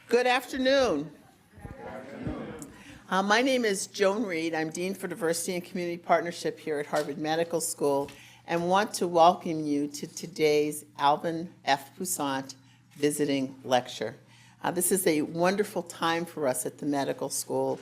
Good afternoon. My name is Joan Reid. I'm Dean for Diversity and Community Partnership here at Harvard Medical School and want to welcome you to today's Alvin F. Poussaint visiting lecture. This is a wonderful time for us at the medical school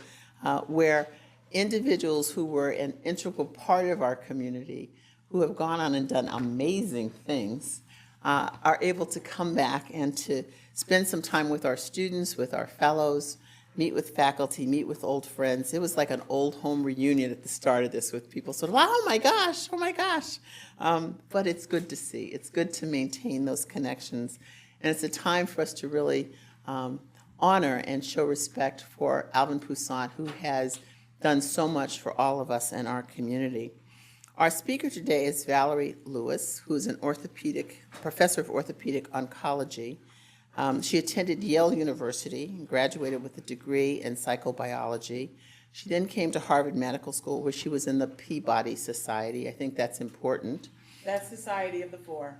where individuals who were an integral part of our community, who have gone on and done amazing things, are able to come back and to spend some time with our students, with our fellows, meet with faculty, meet with old friends. It was like an old home reunion at the start of this with people sort of, oh my gosh. But it's good to see. It's good to maintain those connections. And it's a time for us to really honor and show respect for Alvin Poussaint, who has done so much for all of us and our community. Our speaker today is Valerae Lewis, who's an professor of orthopedic oncology. She attended Yale University and graduated with a degree in psychobiology. She then came to Harvard Medical School, where she was in the Peabody Society. I think that's important. That's Society of the Four.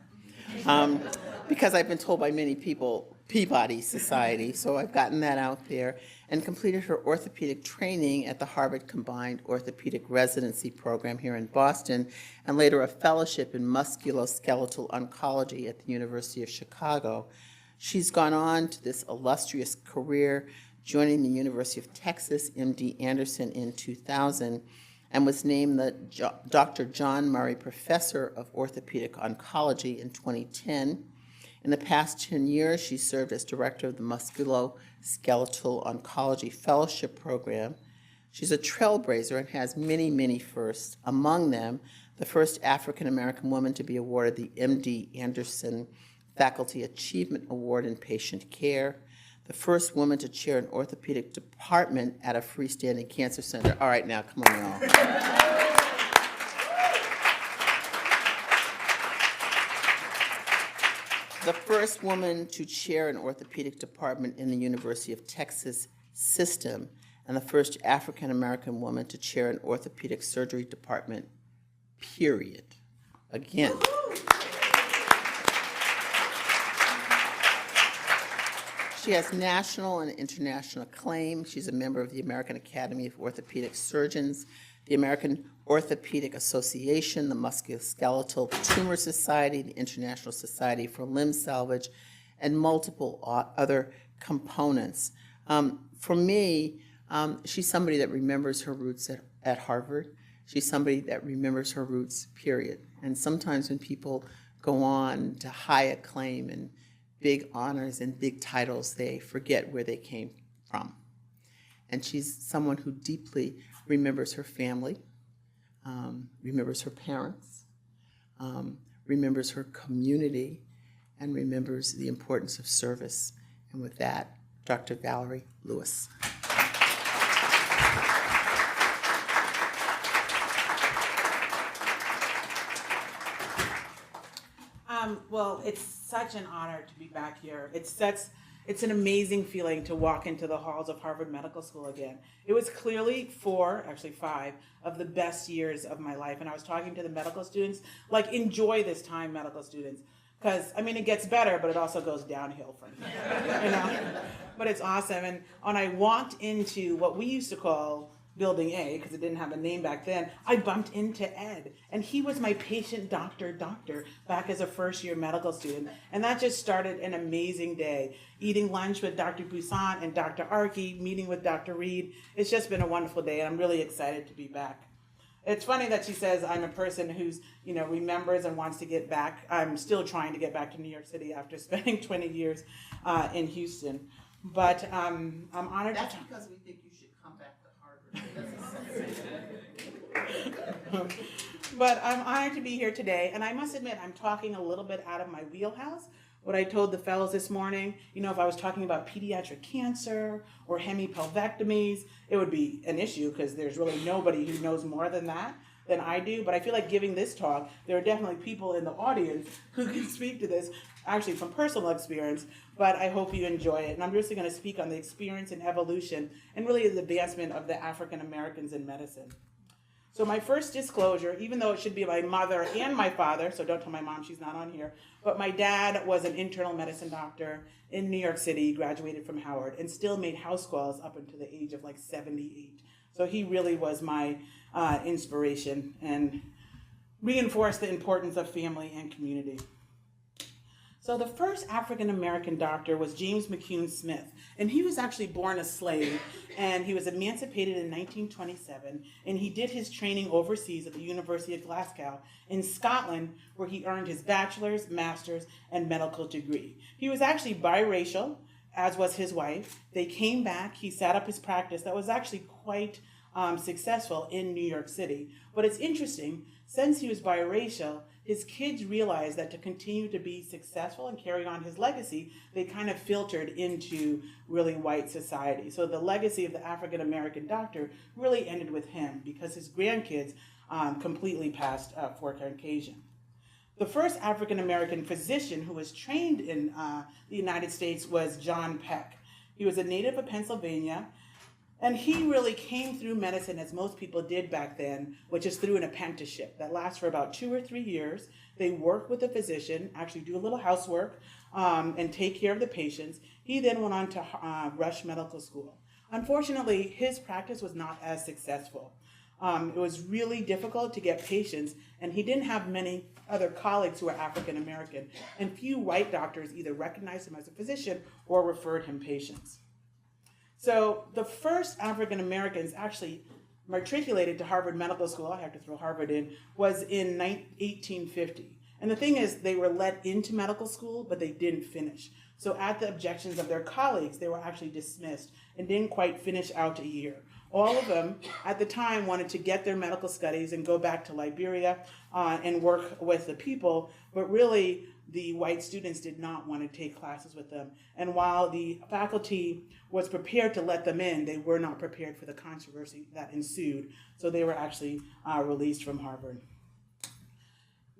Because I've been told by many people, Peabody Society, so I've gotten that out there, and completed her orthopedic training at the Harvard Combined Orthopedic Residency Program here in Boston, and later a fellowship in musculoskeletal oncology at the University of Chicago. She's gone on to this illustrious career, joining the University of Texas, MD Anderson in 2000, and was named the Dr. John Murray Professor of Orthopedic Oncology in 2010. In the past 10 years, she served as director of the Musculoskeletal Oncology Fellowship Program. She's a trailblazer and has many, many firsts. Among them, the first African-American woman to be awarded the MD Anderson Faculty Achievement Award in Patient Care, the first woman to chair an orthopedic department at a freestanding cancer center. All right, now, come on, y'all. The first woman to chair an orthopedic department in the University of Texas system, and the first African-American woman to chair an orthopedic surgery department, period. Again. She has national and international acclaim. She's a member of the American Academy of Orthopedic Surgeons, the American Orthopedic Association, the Musculoskeletal Tumor Society, the International Society for Limb Salvage, and multiple other components. For me, she's somebody that remembers her roots at Harvard. She's somebody that remembers her roots, period. And sometimes when people go on to high acclaim and big honors and big titles, they forget where they came from. And she's someone who deeply remembers her family, remembers her parents, remembers her community, and remembers the importance of service. And with that, Dr. Valerae Lewis. Well, it's such an honor to be back here. It's an amazing feeling to walk into the halls of Harvard Medical School again. It was clearly 5 of the best years of my life. And I was talking to the medical students, like, enjoy this time, medical students. Because, I mean, it gets better, but it also goes downhill from here, But it's awesome. And when I walked into what we used to call Building A, because it didn't have a name back then, I bumped into Ed. And he was my patient doctor back as a first-year medical student. And that just started an amazing day. Eating lunch with Dr. Poussaint and Dr. Arki, meeting with Dr. Reid. It's just been a wonderful day, and I'm really excited to be back. It's funny that she says I'm a person who's, remembers and wants to get back. I'm still trying to get back to New York City after spending 20 years in Houston. But I'm honored. That's because we think you should come back to Harvard. But I'm honored to be here today, and I must admit I'm talking a little bit out of my wheelhouse. What I told the fellows this morning, if I was talking about pediatric cancer or hemipelvectomies, it would be an issue because there's really nobody who knows more than I do. But I feel like giving this talk, there are definitely people in the audience who can speak to this, actually from personal experience, but I hope you enjoy it. And I'm just going to speak on the experience and evolution and really the advancement of the African Americans in medicine. So my first disclosure, even though it should be my mother and my father, so don't tell my mom, she's not on here, but my dad was an internal medicine doctor in New York City, graduated from Howard, and still made house calls up until the age of like 78. So he really was my inspiration and reinforced the importance of family and community. So the first African-American doctor was James McCune Smith, and he was actually born a slave, and he was emancipated in 1927, and he did his training overseas at the University of Glasgow in Scotland, where he earned his bachelor's, master's, and medical degree. He was actually biracial, as was his wife. They came back, he set up his practice that was actually quite successful in New York City. But it's interesting, since he was biracial, his kids realized that to continue to be successful and carry on his legacy, they kind of filtered into really white society. So the legacy of the African-American doctor really ended with him because his grandkids completely passed for Caucasian. The first African-American physician who was trained in the United States was John Peck. He was a native of Pennsylvania, and he really came through medicine as most people did back then, which is through an apprenticeship that lasts for about 2 or 3 years. They work with a physician, actually do a little housework, and take care of the patients. He then went on to Rush Medical School. Unfortunately, his practice was not as successful. It was really difficult to get patients, and he didn't have many other colleagues who were African American, and few white doctors either recognized him as a physician or referred him patients. So the first African Americans actually matriculated to Harvard Medical School, I have to throw Harvard in, was in 1850. And the thing is, they were let into medical school, but they didn't finish. So at the objections of their colleagues, they were actually dismissed and didn't quite finish out a year. All of them at the time wanted to get their medical studies and go back to Liberia and work with the people, but really the white students did not want to take classes with them. And while the faculty was prepared to let them in, they were not prepared for the controversy that ensued. So they were actually released from Harvard.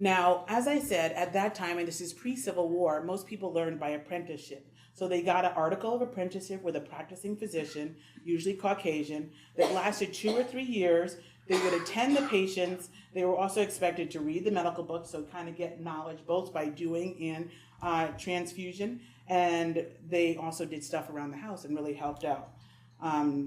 Now, as I said, at that time, and this is pre-Civil War, most people learned by apprenticeship. So they got an article of apprenticeship with a practicing physician, usually Caucasian, that lasted 2 or 3 years. They would attend the patients. They were also expected to read the medical books, so kind of get knowledge both by doing and transfusion. And they also did stuff around the house and really helped out.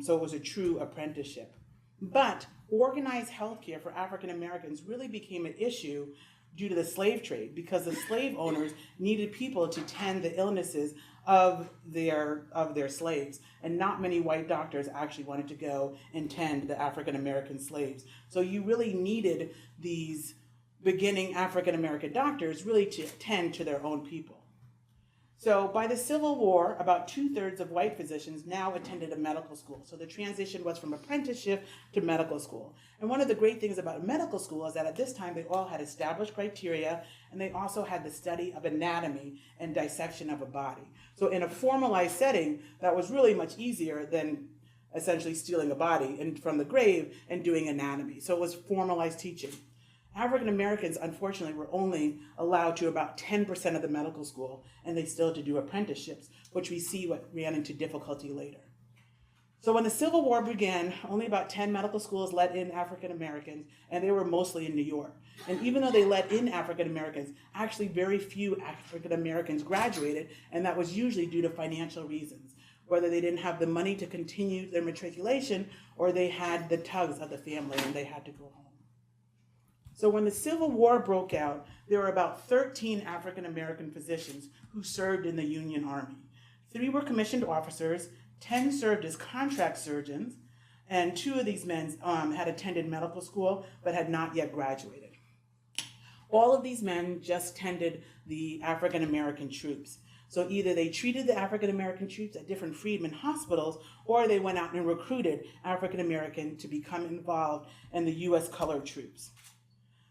So it was a true apprenticeship. But organized healthcare for African Americans really became an issue due to the slave trade, because the slave owners needed people to tend the illnesses of their slaves, and not many white doctors actually wanted to go and tend the African American slaves. So you really needed these beginning African American doctors really to tend to their own people. So by the Civil War, about 2/3 of white physicians now attended a medical school. So the transition was from apprenticeship to medical school. And one of the great things about medical school is that at this time they all had established criteria, and they also had the study of anatomy and dissection of a body. So in a formalized setting, that was really much easier than essentially stealing a body from the grave and doing anatomy. So it was formalized teaching. African Americans, unfortunately, were only allowed to about 10% of the medical school, and they still had to do apprenticeships, which we see what ran into difficulty later. So when the Civil War began, only about 10 medical schools let in African Americans, and they were mostly in New York. And even though they let in African Americans, actually very few African Americans graduated, and that was usually due to financial reasons, whether they didn't have the money to continue their matriculation or they had the tugs of the family and they had to go home. So when the Civil War broke out, there were about 13 African American physicians who served in the Union Army. 3 were commissioned officers, 10 served as contract surgeons, and 2 of these men had attended medical school but had not yet graduated. All of these men just tended the African American troops. So either they treated the African American troops at different Freedman hospitals, or they went out and recruited African American to become involved in the U.S. colored troops.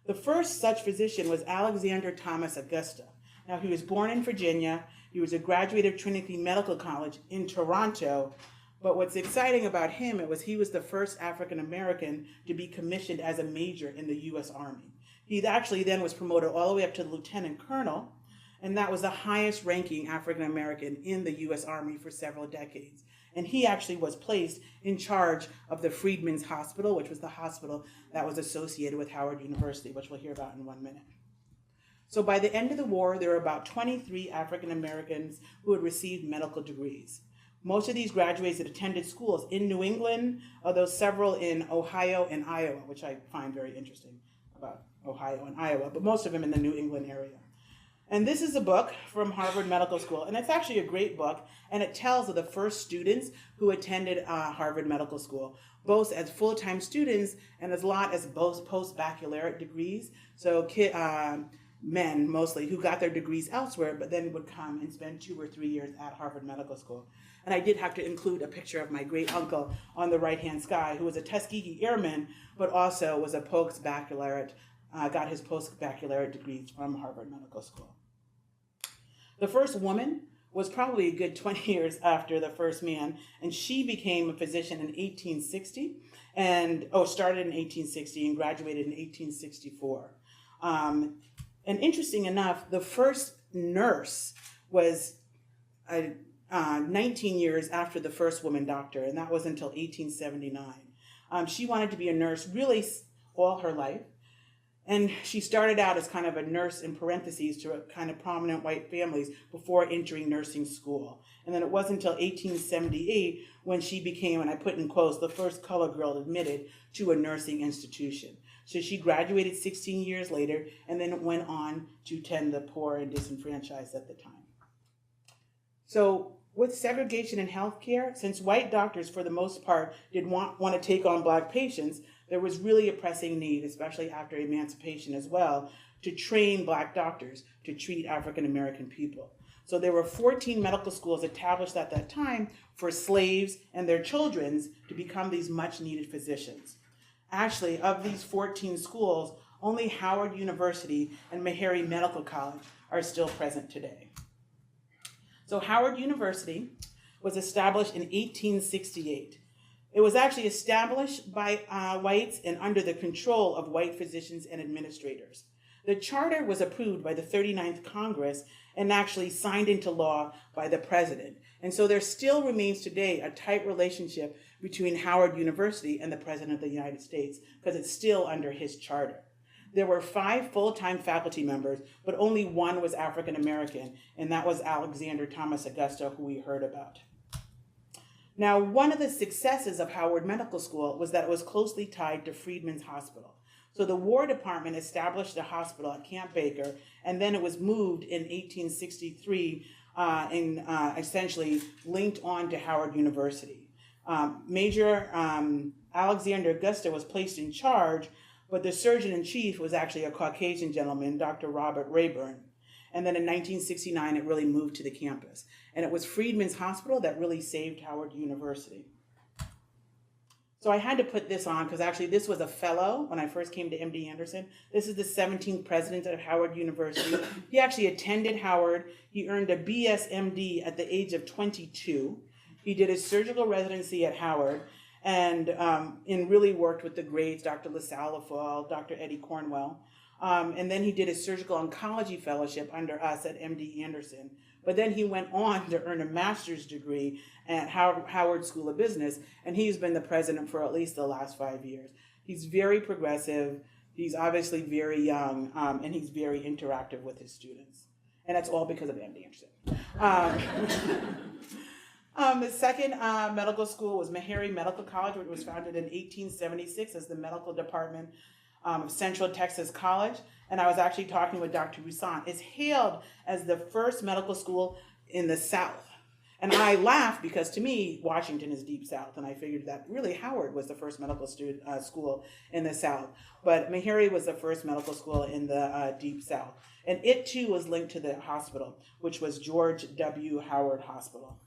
The first such physician was Alexander Thomas Augusta. Now, he was born in Virginia. He was a graduate of Trinity Medical College in Toronto. But what's exciting about him, he was the first African American to be commissioned as a major in the U.S. Army. He actually then was promoted all the way up to lieutenant colonel, and that was the highest ranking African American in the U.S. Army for several decades. And he actually was placed in charge of the Friedmans Hospital, which was the hospital that was associated with Howard University, which we'll hear about in 1 minute. So by the end of the war, there were about 23 African Americans who had received medical degrees. Most of these graduates had attended schools in New England, although several in Ohio and Iowa, which I find very interesting about Ohio and Iowa, but most of them in the New England area. And this is a book from Harvard Medical School, and it's actually a great book, and it tells of the first students who attended Harvard Medical School, both as full-time students and as lot as both post-baccalaureate degrees. So men mostly who got their degrees elsewhere, but then would come and spend 2 or 3 years at Harvard Medical School. And I did have to include a picture of my great uncle on the right-hand side, who was a Tuskegee Airman, but also was a post-baccalaureate, got his post-baccalaureate degrees from Harvard Medical School. The first woman was probably a good 20 years after the first man, and she became a physician in 1860, started in 1860 and graduated in 1864. And interesting enough, the first nurse was 19 years after the first woman doctor, and that was until 1879. She wanted to be a nurse really all her life. And she started out as kind of a nurse in parentheses to a kind of prominent white families before entering nursing school. And then it wasn't until 1878 when she became, and I put in quotes, the first colored girl admitted to a nursing institution. So she graduated 16 years later and then went on to tend the poor and disenfranchised at the time. So with segregation in healthcare, since white doctors for the most part did want to take on black patients, there was really a pressing need, especially after emancipation as well, to train black doctors to treat African American people. So there were 14 medical schools established at that time for slaves and their children to become these much needed physicians. Actually, of these 14 schools, only Howard University and Meharry Medical College are still present today. So Howard University was established in 1868. It was actually established by whites and under the control of white physicians and administrators. The charter was approved by the 39th Congress and actually signed into law by the president. And so there still remains today a tight relationship between Howard University and the President of the United States because it's still under his charter. There were 5 full-time faculty members, but only one was African American, and that was Alexander Thomas Augusta, who we heard about. Now, one of the successes of Howard Medical School was that it was closely tied to Friedmans Hospital. So the War Department established a hospital at Camp Baker, and then it was moved in 1863 and essentially linked on to Howard University. Major Alexander Augusta was placed in charge, but the surgeon-in-chief was actually a Caucasian gentleman, Dr. Robert Rayburn. And then in 1969, it really moved to the campus. And it was Friedman's Hospital that really saved Howard University. So I had to put this on because actually this was a fellow when I first came to MD Anderson. This is the 17th president of Howard University. He actually attended Howard. He earned a BS MD at the age of 22. He did his surgical residency at Howard and really worked with the greats, Dr. LaSalle Lafayette, Dr. Eddie Cornwell. And then he did his surgical oncology fellowship under us at MD Anderson. But then he went on to earn a master's degree at Howard School of Business, and he's been the president for at least the last 5 years. He's very progressive, he's obviously very young, and he's very interactive with his students. And that's all because of MD Anderson. The second medical school was Meharry Medical College, which was founded in 1876 as the medical department of Central Texas College, and I was actually talking with Dr. Poussaint. It's hailed as the first medical school in the South. And I laugh because to me, Washington is deep South, and I figured that really Howard was the first medical school in the South. But Meharry was the first medical school in the deep South. And it too was linked to the hospital, which was George W. Howard Hospital.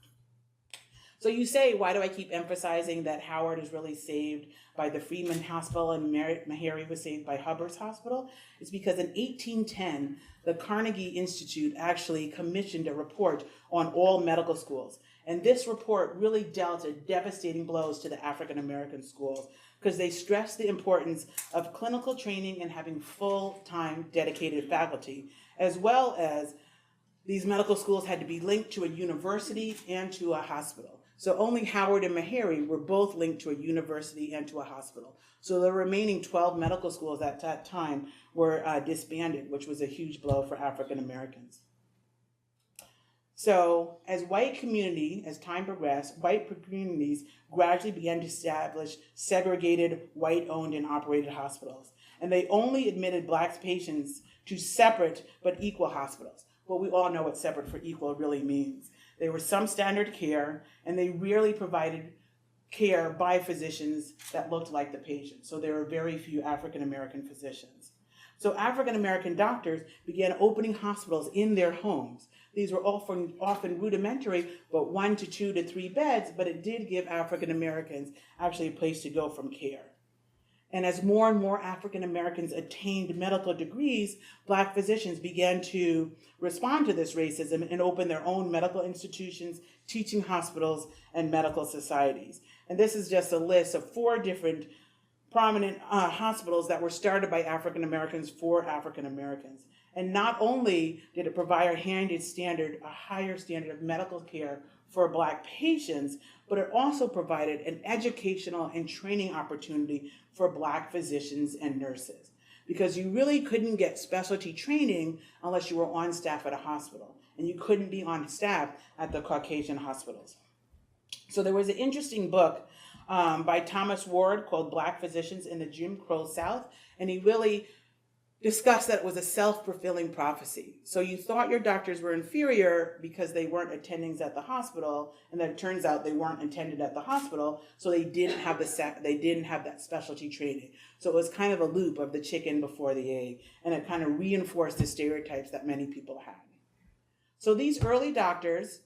So you say, why do I keep emphasizing that Howard is really saved by the Freedman Hospital and Meharry was saved by Hubbard's Hospital? It's because in 1810, the Carnegie Institute actually commissioned a report on all medical schools. And this report really dealt devastating blows to the African American schools because they stressed the importance of clinical training and having full-time dedicated faculty, as well as these medical schools had to be linked to a university and to a hospital. So only Howard and Meharry were both linked to a university and to a hospital. So the remaining 12 medical schools at that time were disbanded, which was a huge blow for African Americans. So as time progressed, white communities gradually began to establish segregated, white-owned and operated hospitals. And they only admitted Black patients to separate but equal hospitals. Well, we all know what separate for equal really means. There was some standard care, and they rarely provided care by physicians that looked like the patient. So there were very few African American physicians. So African American doctors began opening hospitals in their homes. These were often rudimentary, but 1 to 2 to 3 beds, but it did give African Americans actually a place to go from care. And as more and more African Americans attained medical degrees, Black physicians began to respond to this racism and open their own medical institutions, teaching hospitals, and medical societies. And this is just a list of 4 different prominent hospitals that were started by African Americans for African Americans. And not only did it provide a higher standard of medical care for Black patients, but it also provided an educational and training opportunity for Black physicians and nurses. Because you really couldn't get specialty training unless you were on staff at a hospital, and you couldn't be on staff at the Caucasian hospitals. So there was an interesting book by Thomas Ward called Black Physicians in the Jim Crow South, and he really discussed that it was a self-fulfilling prophecy. So you thought your doctors were inferior because they weren't attendings at the hospital, and then it turns out they weren't attended at the hospital, so they didn't have that specialty training. So it was kind of a loop of the chicken before the egg, and it kind of reinforced the stereotypes that many people had. So these early doctors,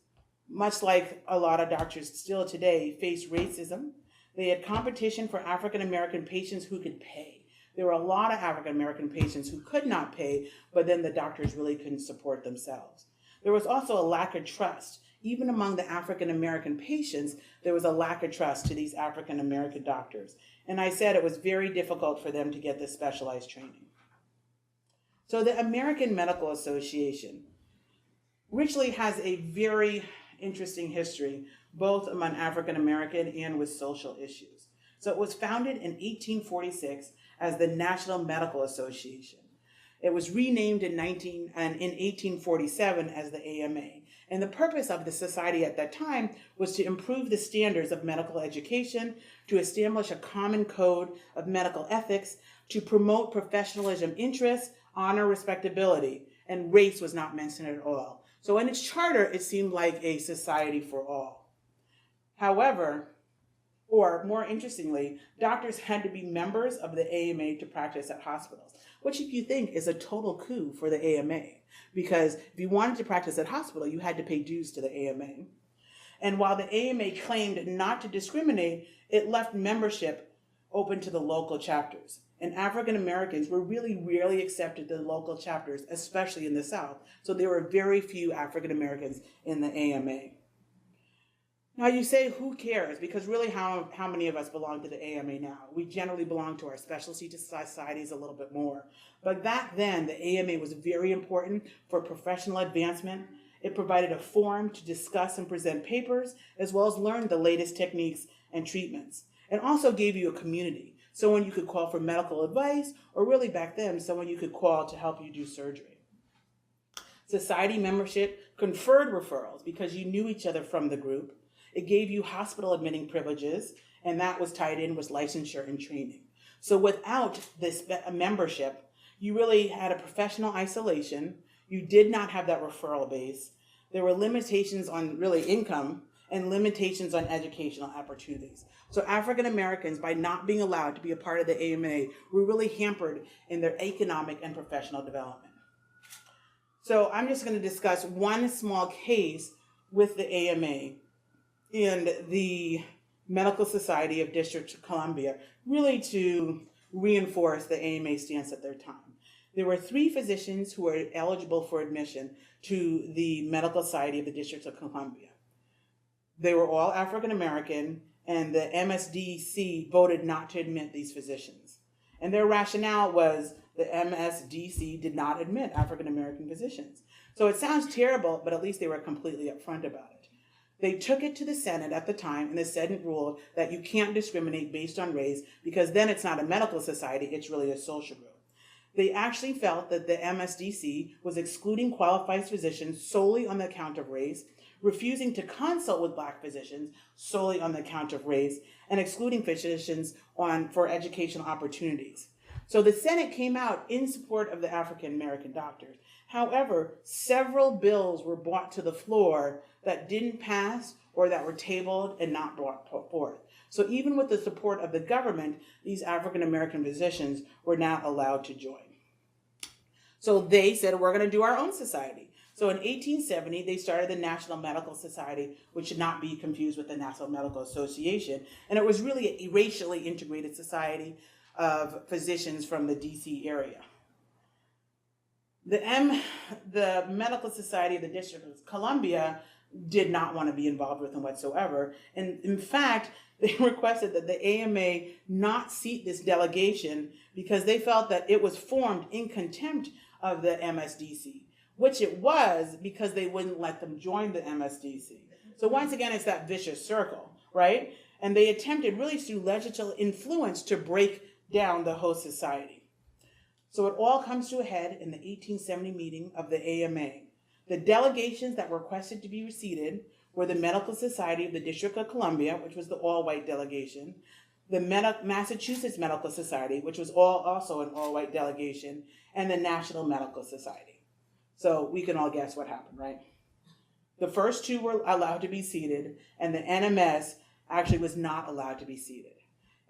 much like a lot of doctors still today, faced racism. They had competition for African American patients who could pay. There were a lot of African American patients who could not pay, but then the doctors really couldn't support themselves. There was also a lack of trust. Even among the African American patients, there was a lack of trust to these African American doctors. And I said it was very difficult for them to get this specialized training. So the American Medical Association richly has a very interesting history, both among African American and with social issues. So it was founded in 1846 as the National Medical Association. It was renamed in 1847 as the AMA. And the purpose of the society at that time was to improve the standards of medical education, to establish a common code of medical ethics, to promote professionalism, interests, honor, respectability, and race was not mentioned at all. So in its charter, it seemed like a society for all. However, or more interestingly, doctors had to be members of the AMA to practice at hospitals, which if you think is a total coup for the AMA, because if you wanted to practice at hospital, you had to pay dues to the AMA. And while the AMA claimed not to discriminate, it left membership open to the local chapters. And African Americans were really rarely accepted to the local chapters, especially in the South. So there were very few African Americans in the AMA. Now you say, who cares? Because really, how many of us belong to the AMA now? We generally belong to our specialty societies a little bit more. But back then, the AMA was very important for professional advancement. It provided a forum to discuss and present papers, as well as learn the latest techniques and treatments. It also gave you a community, someone you could call for medical advice, or really back then, someone you could call to help you do surgery. Society membership conferred referrals because you knew each other from the group. It gave you hospital admitting privileges, and that was tied in with licensure and training. So without this membership, you really had a professional isolation. You did not have that referral base. There were limitations on really income and limitations on educational opportunities. So African Americans, by not being allowed to be a part of the AMA, were really hampered in their economic and professional development. So I'm just going to discuss one small case with the AMA and the Medical Society of District of Columbia, really to reinforce the AMA stance at their time. There were 3 physicians who were eligible for admission to the Medical Society of the District of Columbia. They were all African American, and the MSDC voted not to admit these physicians. And their rationale was the MSDC did not admit African American physicians. So it sounds terrible, but at least they were completely upfront about it. They took it to the Senate at the time, and the Senate ruled that you can't discriminate based on race because then it's not a medical society, it's really a social group. They actually felt that the MSDC was excluding qualified physicians solely on the account of race, refusing to consult with Black physicians solely on the account of race, and excluding physicians for educational opportunities. So the Senate came out in support of the African American doctors. However, several bills were brought to the floor that didn't pass or that were tabled and not brought forth. So even with the support of the government, these African American physicians were not allowed to join. So they said, we're going to do our own society. So in 1870, they started the National Medical Society, which should not be confused with the National Medical Association. And it was really a racially integrated society of physicians from the DC area. The Medical Society of the District of Columbia did not want to be involved with them whatsoever. And in fact, they requested that the AMA not seat this delegation because they felt that it was formed in contempt of the MSDC, which it was because they wouldn't let them join the MSDC. So once again, it's that vicious circle, right? And they attempted really through legislative influence to break down the host society. So it all comes to a head in the 1870 meeting of the AMA. The delegations that were requested to be seated were the Medical Society of the District of Columbia, which was the all-white delegation, the Massachusetts Medical Society, which was also an all-white delegation, and the National Medical Society. So we can all guess what happened, right? The first two were allowed to be seated, and the NMS actually was not allowed to be seated.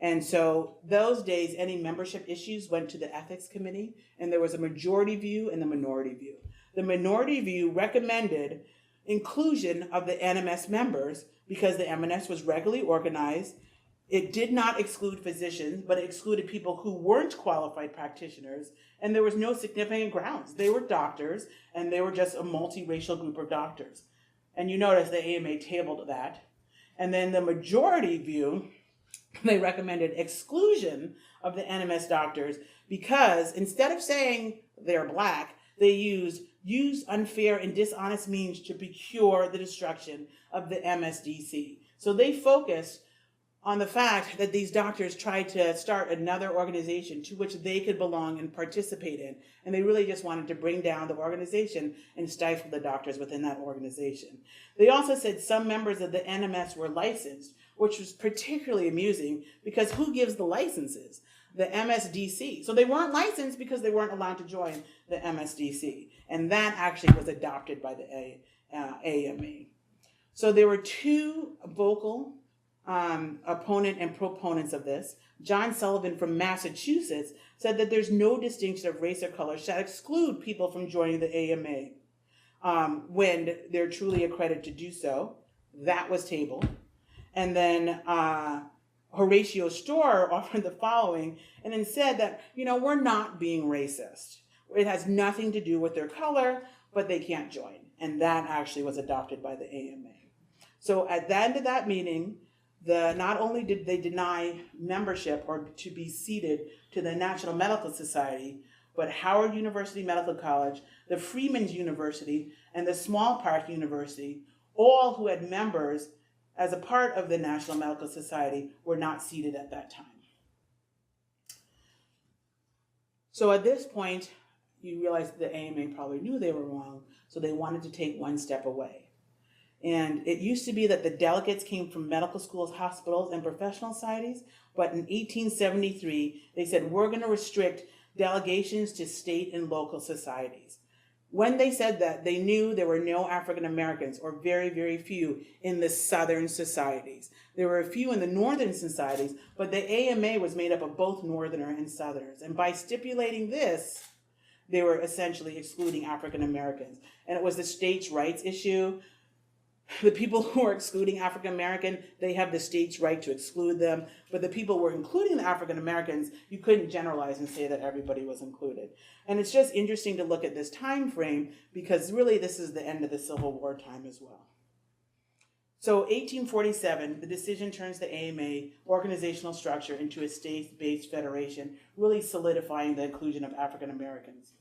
And so those days, any membership issues went to the ethics committee, and there was a majority view and a minority view. The minority view recommended inclusion of the NMS members because the MNS was regularly organized. It did not exclude physicians, but it excluded people who weren't qualified practitioners, and there was no significant grounds. They were doctors, and they were just a multiracial group of doctors. And you notice the AMA tabled that. And then the majority view, they recommended exclusion of the NMS doctors because instead of saying they're Black, they used unfair and dishonest means to procure the destruction of the MSDC. So they focused on the fact that these doctors tried to start another organization to which they could belong and participate in. And they really just wanted to bring down the organization and stifle the doctors within that organization. They also said some members of the NMS were licensed, which was particularly amusing because who gives the licenses? The MSDC. So they weren't licensed because they weren't allowed to join the MSDC. And that actually was adopted by the AMA. So there were two vocal opponent and proponents of this. John Sullivan from Massachusetts said that there's no distinction of race or color shall exclude people from joining the AMA when they're truly accredited to do so. That was tabled. And then Horatio Storer offered the following and then said that, we're not being racist. It has nothing to do with their color, but they can't join. And that actually was adopted by the AMA. So at the end of that meeting, not only did they deny membership or to be seated to the National Medical Society, but Howard University Medical College, the Freedmans University, and the Small Park University, all who had members as a part of the National Medical Society, were not seated at that time. So at this point, you realize that the AMA probably knew they were wrong, so they wanted to take one step away. And it used to be that the delegates came from medical schools, hospitals, and professional societies, but in 1873, they said, we're going to restrict delegations to state and local societies. When they said that, they knew there were no African Americans, or very, very few, in the Southern societies. There were a few in the Northern societies, but the AMA was made up of both Northerner and Southerners. And by stipulating this, they were essentially excluding African Americans. And it was the states' rights issue. The people who are excluding African American, they have the state's right to exclude them. But the people who were including the African Americans, you couldn't generalize and say that everybody was included. And it's just interesting to look at this time frame because really this is the end of the Civil War time as well. So 1847, the decision turns the AMA organizational structure into a state-based federation, really solidifying the inclusion of African Americans.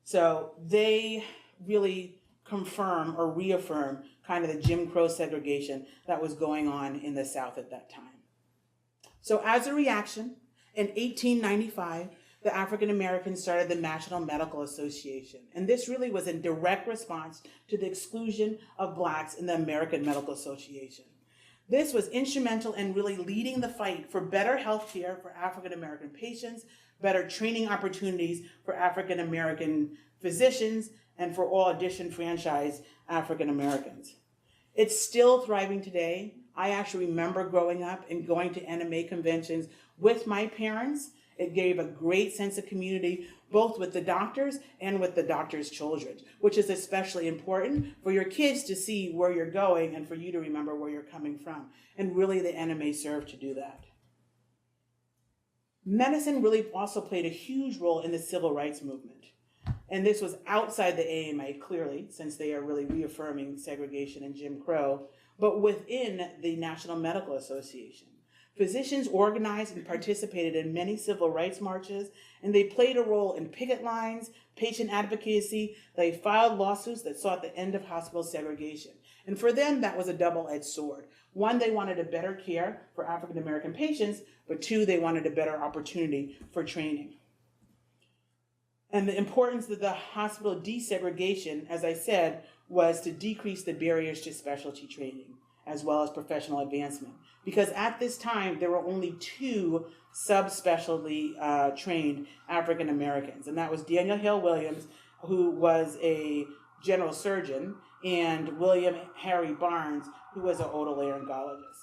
So they really confirm or reaffirm kind of the Jim Crow segregation that was going on in the South at that time. So as a reaction, in 1895, the African Americans started the National Medical Association. And this really was in direct response to the exclusion of Blacks in the American Medical Association. This was instrumental in really leading the fight for better health care for African American patients, better training opportunities for African American physicians, and for all disenfranchised African Americans. It's still thriving today. I actually remember growing up and going to NMA conventions with my parents. It gave a great sense of community, both with the doctors and with the doctors' children, which is especially important for your kids to see where you're going and for you to remember where you're coming from. And really the NMA served to do that. Medicine really also played a huge role in the civil rights movement. And this was outside the AMA, clearly, since they are really reaffirming segregation and Jim Crow, but within the National Medical Association. Physicians organized and participated in many civil rights marches, and they played a role in picket lines, patient advocacy. They filed lawsuits that sought the end of hospital segregation. And for them, that was a double-edged sword. One, they wanted a better care for African American patients, but two, they wanted a better opportunity for training. And the importance of the hospital desegregation, as I said, was to decrease the barriers to specialty training, as well as professional advancement. Because at this time, there were only two subspecialty trained African Americans, and that was Daniel Hale Williams, who was a general surgeon, and William Harry Barnes, who was an otolaryngologist.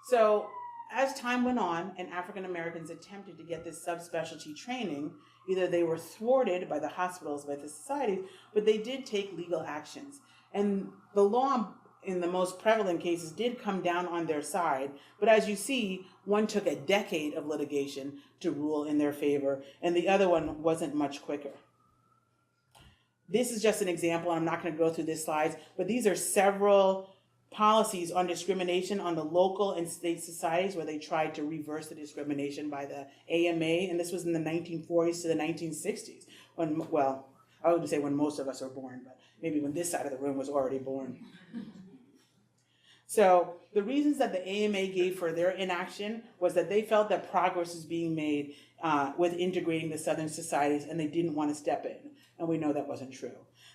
So as time went on and African Americans attempted to get this subspecialty training, either they were thwarted by the hospitals, by the societies, but they did take legal actions. And the law in the most prevalent cases did come down on their side, but as you see, one took a decade of litigation to rule in their favor, and the other one wasn't much quicker. This is just an example, and I'm not going to go through these slides, but these are several policies on discrimination on the local and state societies where they tried to reverse the discrimination by the AMA, and this was in the 1940s to the 1960s, when, well, I wouldn't say when most of us were born, but maybe when this side of the room was already born. So the reasons that the AMA gave for their inaction was that they felt that progress was being made with integrating the Southern societies, and they didn't want to step in, and we know that wasn't true.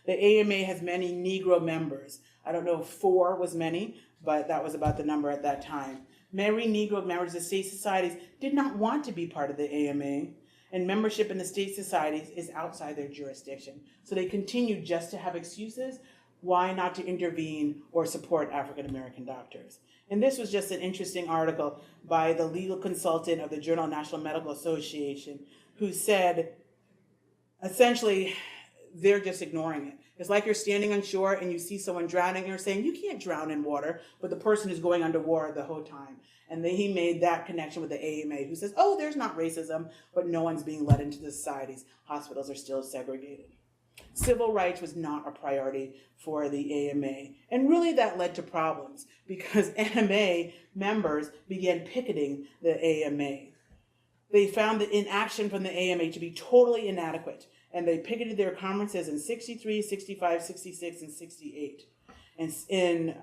The AMA has many Negro members. I don't know if 4 was many, but that was about the number at that time. Many Negro members of state societies did not want to be part of the AMA, and membership in the state societies is outside their jurisdiction. So they continued just to have excuses why not to intervene or support African American doctors. And this was just an interesting article by the legal consultant of the Journal National Medical Association, who said, essentially, they're just ignoring it. It's like you're standing on shore and you see someone drowning and you're saying, you can't drown in water, but the person is going underwater the whole time. And then he made that connection with the AMA, who says, oh, there's not racism, but no one's being let into the societies. Hospitals are still segregated. Civil rights was not a priority for the AMA. And really that led to problems because NMA members began picketing the AMA. They found the inaction from the AMA to be totally inadequate. And they picketed their conferences in 63, 65, 66, and 68. And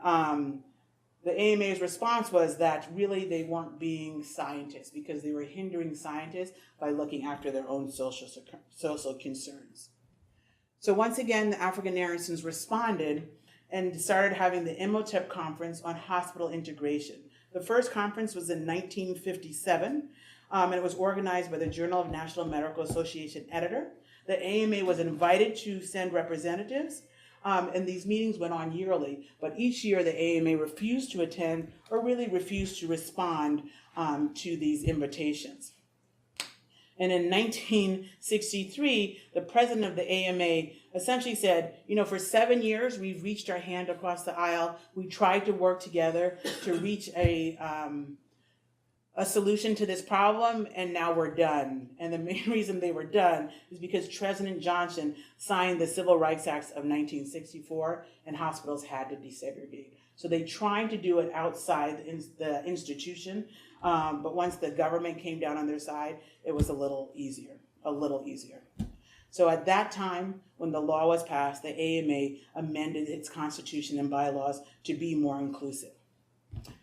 the AMA's response was that really they weren't being scientists because they were hindering scientists by looking after their own social concerns. So once again, the African Americans responded and started having the Imhotep Conference on Hospital Integration. The first conference was in 1957, and it was organized by the Journal of National Medical Association editor. The AMA was invited to send representatives, and these meetings went on yearly, but each year the AMA refused to attend or really refused to respond to these invitations. And in 1963, the president of the AMA essentially said, you know, for 7 years, we've reached our hand across the aisle. We tried to work together to reach a solution to this problem, and now we're done. And the main reason they were done is because President Johnson signed the Civil Rights Act of 1964, and hospitals had to desegregate. So they tried to do it outside the institution, but once the government came down on their side, it was a little easier. So at that time, when the law was passed, the AMA amended its constitution and bylaws to be more inclusive.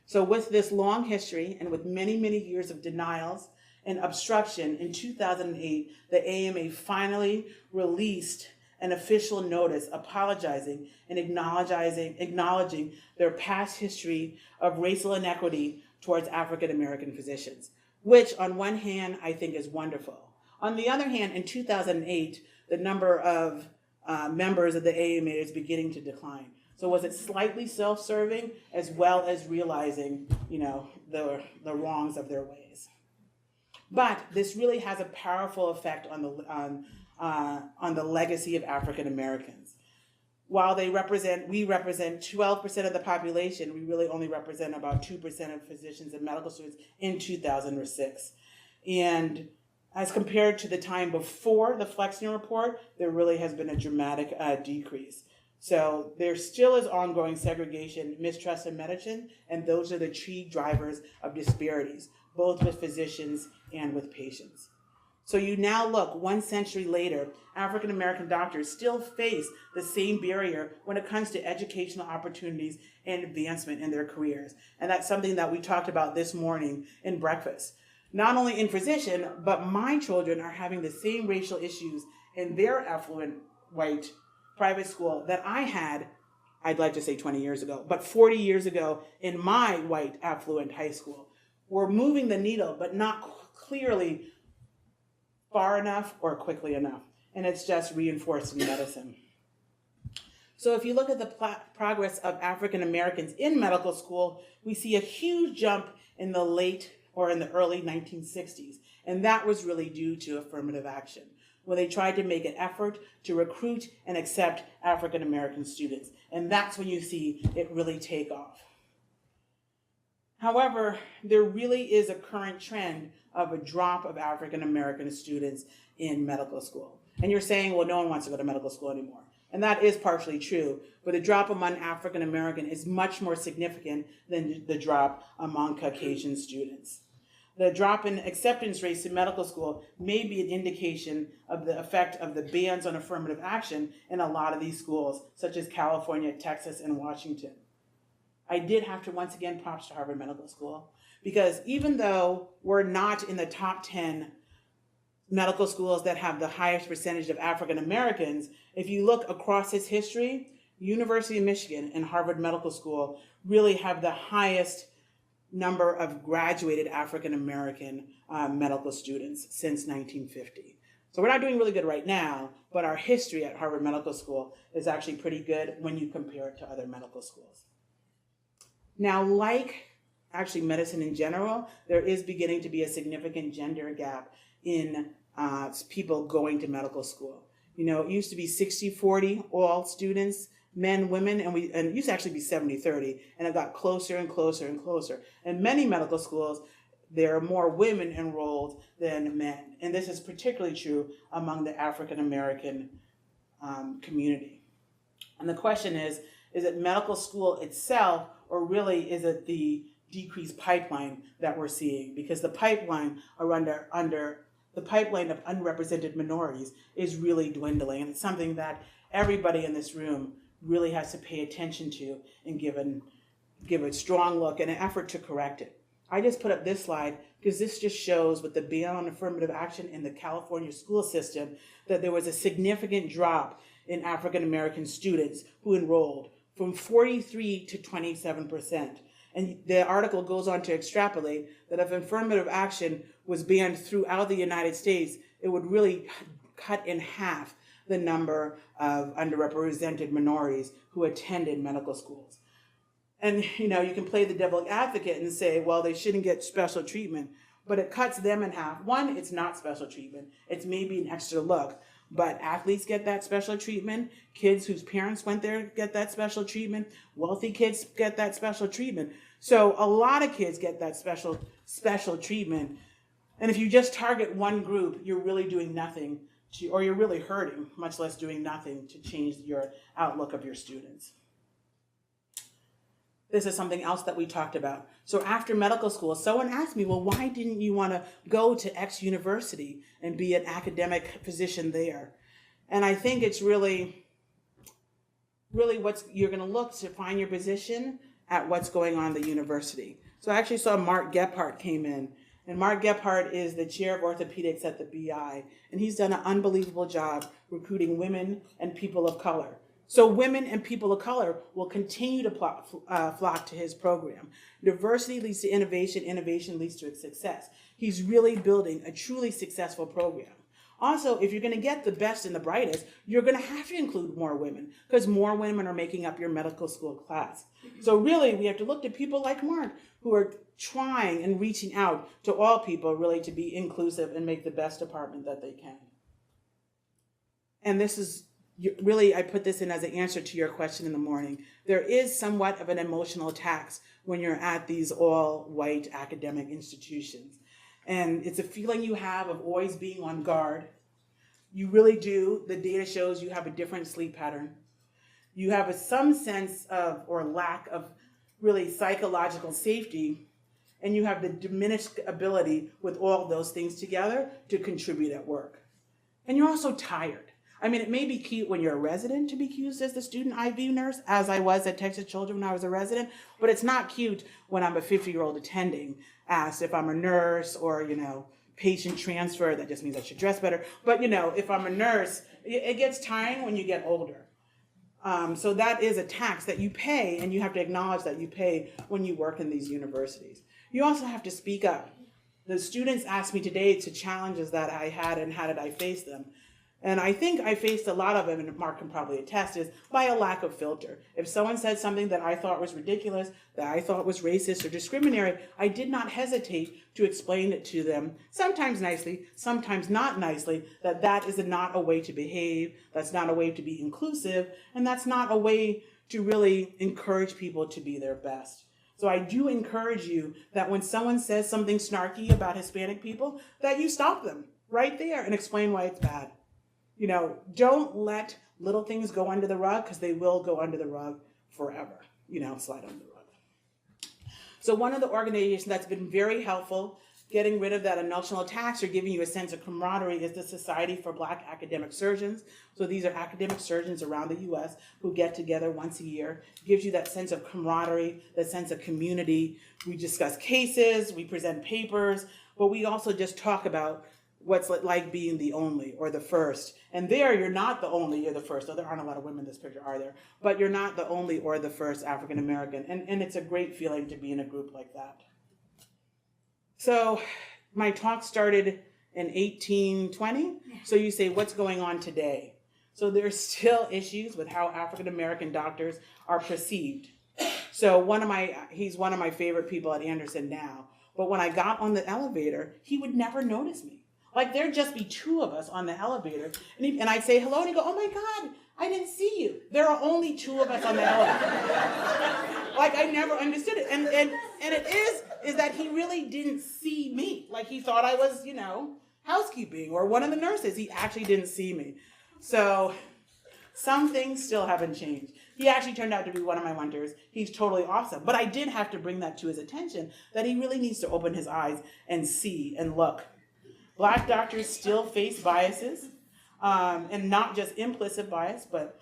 So with this long history and with many, many years of denials and obstruction, in 2008, the AMA finally released an official notice apologizing and acknowledging their past history of racial inequity towards African American physicians, which on one hand I think is wonderful. On the other hand, in 2008, the number of members of the AMA is beginning to decline. So was it slightly self-serving as well as realizing, the wrongs of their ways? But this really has a powerful effect on the legacy of African Americans. While we represent 12% of the population, we really only represent about 2% of physicians and medical students in 2006. And as compared to the time before the Flexner report, there really has been a dramatic decrease. So there still is ongoing segregation, mistrust in medicine, and those are the key drivers of disparities, both with physicians and with patients. So you now look, 1 century later, African American doctors still face the same barrier when it comes to educational opportunities and advancement in their careers. And that's something that we talked about this morning in breakfast. Not only in physician, but my children are having the same racial issues in their affluent white private school that I had, I'd like to say 20 years ago, but 40 years ago in my white affluent high school. We're moving the needle, but not clearly far enough or quickly enough. And it's just reinforced in medicine. So if you look at the progress of African Americans in medical school, we see a huge jump in the early 1960s. And that was really due to affirmative action, where they tried to make an effort to recruit and accept African American students. And that's when you see it really take off. However, there really is a current trend of a drop of African American students in medical school. And you're saying, well, no one wants to go to medical school anymore. And that is partially true, but the drop among African American is much more significant than the drop among Caucasian students. The drop in acceptance rates in medical school may be an indication of the effect of the bans on affirmative action in a lot of these schools, such as California, Texas, and Washington. I did have to once again props to Harvard Medical School, because even though we're not in the top 10 medical schools that have the highest percentage of African Americans, if you look across its history, University of Michigan and Harvard Medical School really have the highest number of graduated African American medical students since 1950. So we're not doing really good right now, but our history at Harvard Medical School is actually pretty good when you compare it to other medical schools. Now, like actually medicine in general, there is beginning to be a significant gender gap in people going to medical school. It used to be 60-40 all students, men, women, and it used to actually be 70-30, and it got closer and closer and closer. In many medical schools, there are more women enrolled than men, and this is particularly true among the African American community. And the question is it medical school itself, or really is it the decreased pipeline that we're seeing? Because the pipeline the pipeline of unrepresented minorities is really dwindling, and it's something that everybody in this room really has to pay attention to and give a strong look and an effort to correct it. I just put up this slide because this just shows with the ban on affirmative action in the California school system that there was a significant drop in African American students who enrolled from 43 to 27%. And the article goes on to extrapolate that if affirmative action was banned throughout the United States, it would really cut in half the number of underrepresented minorities who attended medical schools. And you can play the devil's advocate and say, well, they shouldn't get special treatment, but it cuts them in half. One, it's not special treatment. It's maybe an extra look, but athletes get that special treatment. Kids whose parents went there get that special treatment. Wealthy kids get that special treatment. So a lot of kids get that special treatment. And if you just target one group, you're really doing nothing or you're really hurting, much less doing nothing to change your outlook of your students. This is something else that we talked about. So after medical school, someone asked me, well, why didn't you want to go to X university and be an academic physician there? And I think it's really you're going to look to find your position at what's going on at the university. So I actually saw Mark Gephardt came in, and Mark Gephardt is the chair of orthopedics at the BI, and he's done an unbelievable job recruiting women and people of color. So women and people of color will continue to flock to his program. Diversity leads to innovation, innovation leads to success. He's really building a truly successful program. Also, if you're going to get the best and the brightest, you're going to have to include more women because more women are making up your medical school class. So really, we have to look to people like Mark who are trying and reaching out to all people really to be inclusive and make the best department that they can. And this is really, I put this in as an answer to your question in the morning. There is somewhat of an emotional tax when you're at these all-white academic institutions. And it's a feeling you have of always being on guard. You really do. The data shows you have a different sleep pattern. You have some sense of, or lack of, really psychological safety. And you have the diminished ability with all those things together to contribute at work. And you're also tired. I mean, it may be cute when you're a resident to be used as the student IV nurse, as I was at Texas Children when I was a resident, but it's not cute when I'm a 50-year-old attending, asked if I'm a nurse or, patient transfer. That just means I should dress better. But, if I'm a nurse, it gets tiring when you get older. So that is a tax that you pay, and you have to acknowledge that you pay when you work in these universities. You also have to speak up. The students asked me today to challenges that I had and how did I face them. And I think I faced a lot of them, and Mark can probably attest, is by a lack of filter. If someone said something that I thought was ridiculous, that I thought was racist or discriminatory, I did not hesitate to explain it to them, sometimes nicely, sometimes not nicely, that is not a way to behave, that's not a way to be inclusive, and that's not a way to really encourage people to be their best. So I do encourage you that when someone says something snarky about Hispanic people, that you stop them right there and explain why it's bad. Don't let little things go under the rug because they will go under the rug forever, slide under the rug. So one of the organizations that's been very helpful getting rid of that emotional tax or giving you a sense of camaraderie is the Society for Black Academic Surgeons. So these are academic surgeons around the U.S. who get together once a year. It gives you that sense of camaraderie, that sense of community. We discuss cases, we present papers, but we also just talk about what's it like being the only or the first. And there, you're not the only, you're the first. Though there aren't a lot of women in this picture, are there? But you're not the only or the first African American. And it's a great feeling to be in a group like that. So my talk started in 1820. So you say, what's going on today? So there's still issues with how African American doctors are perceived. So he's one of my favorite people at Anderson now. But when I got on the elevator, he would never notice me. Like there'd just be two of us on the elevator, and I'd say hello, and he'd go, "Oh my God, I didn't see you." There are only two of us on the elevator. Like I never understood it, and it is that he really didn't see me. Like he thought I was, housekeeping or one of the nurses. He actually didn't see me. So some things still haven't changed. He actually turned out to be one of my mentors. He's totally awesome. But I did have to bring that to his attention, that he really needs to open his eyes and see and look. Black doctors still face biases, and not just implicit bias, but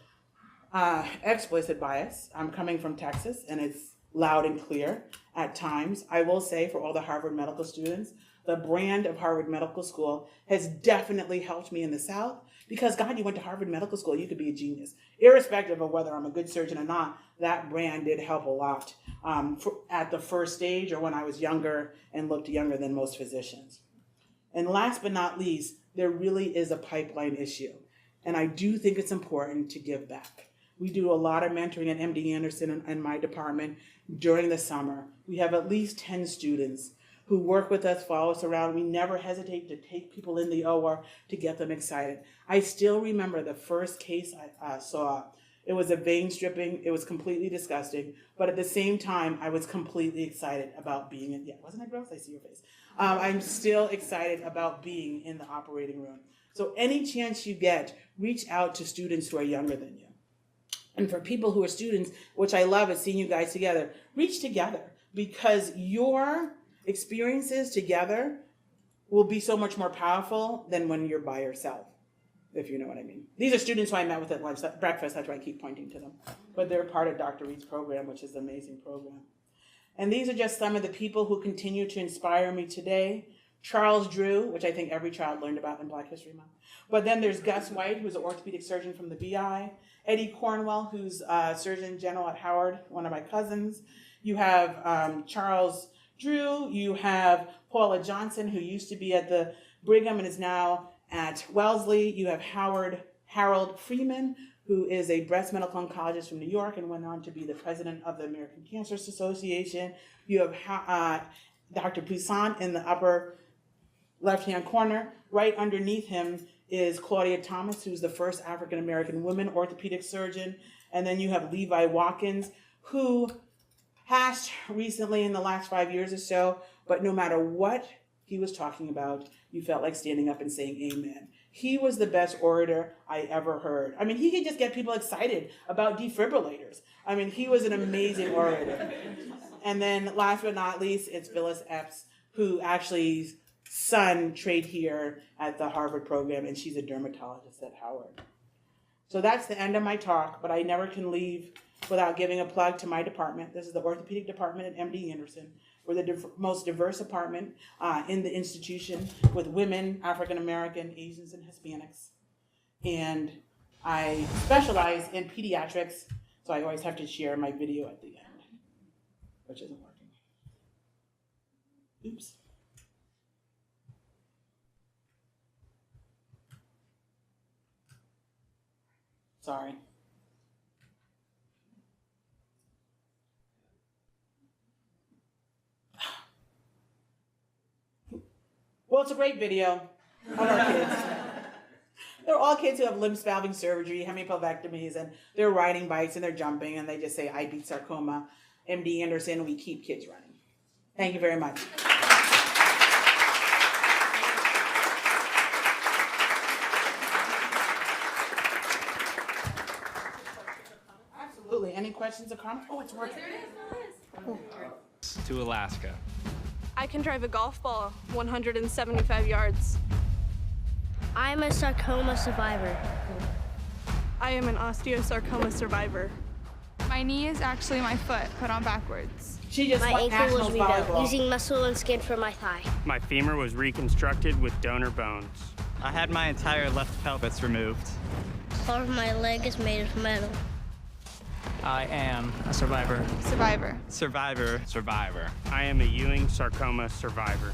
explicit bias. I'm coming from Texas, and it's loud and clear at times. I will say for all the Harvard medical students, the brand of Harvard Medical School has definitely helped me in the South because, God, you went to Harvard Medical School, you could be a genius. Irrespective of whether I'm a good surgeon or not, that brand did help a lot at the first stage or when I was younger and looked younger than most physicians. And last but not least, there really is a pipeline issue. And I do think it's important to give back. We do a lot of mentoring at MD Anderson and my department during the summer. We have at least 10 students who work with us, follow us around. We never hesitate to take people in the OR to get them excited. I still remember the first case I saw. It was a vein stripping. It was completely disgusting. But at the same time, I was completely excited about being in. Yeah, wasn't it gross? I see your face. I'm still excited about being in the operating room. So any chance you get, reach out to students who are younger than you. And for people who are students, which I love is seeing you guys together, reach together because your experiences together will be so much more powerful than when you're by yourself. if you know what I mean. These are students who I met with at breakfast, that's why I keep pointing to them. But they're part of Dr. Reid's program, which is an amazing program. And these are just some of the people who continue to inspire me today. Charles Drew, which I think every child learned about in Black History Month. But then there's Gus White, who's an orthopedic surgeon from the BI. Eddie Cornwell, who's a Surgeon General at Howard, one of my cousins. You have Charles Drew. You have Paula Johnson, who used to be at the Brigham and is now at Wellesley. You have Harold Freeman, who is a breast medical oncologist from New York and went on to be the president of the American Cancer Association. You have Dr. Poussaint in the upper left-hand corner. Right underneath him is Claudia Thomas, who's the first African-American woman orthopedic surgeon. And then you have Levi Watkins, who passed recently in the last 5 years or so, but no matter what he was talking about, you felt like standing up and saying amen. He was the best orator I ever heard. I mean, he could just get people excited about defibrillators. I mean, he was an amazing orator. And then last but not least, it's Phyllis Epps, who actually son trained here at the Harvard program, and she's a dermatologist at Howard. So that's the end of my talk, but I never can leave without giving a plug to my department. This is the orthopedic department at MD Anderson. We're the most diverse department in the institution with women, African American, Asians, and Hispanics. And I specialize in pediatrics, so I always have to share my video at the end, which isn't working. Oops. Sorry. Well, it's a great video of our kids. They're all kids who have limb salving surgery, hemipelvectomies, and they're riding bikes and they're jumping, and they just say, I beat sarcoma. MD Anderson, we keep kids running. Thank you very much. Absolutely. Any questions or comments? Oh, it's working. To Alaska. I can drive a golf ball 175 yards. I'm a sarcoma survivor. I am an osteosarcoma survivor. My knee is actually my foot put on backwards. She just My won ankle national was rebuilt volleyball. using muscle and skin from my thigh. My femur was reconstructed with donor bones. I had my entire left pelvis removed. Part of my leg is made of metal. I am a survivor. Survivor. Survivor. Survivor. I am a Ewing sarcoma survivor.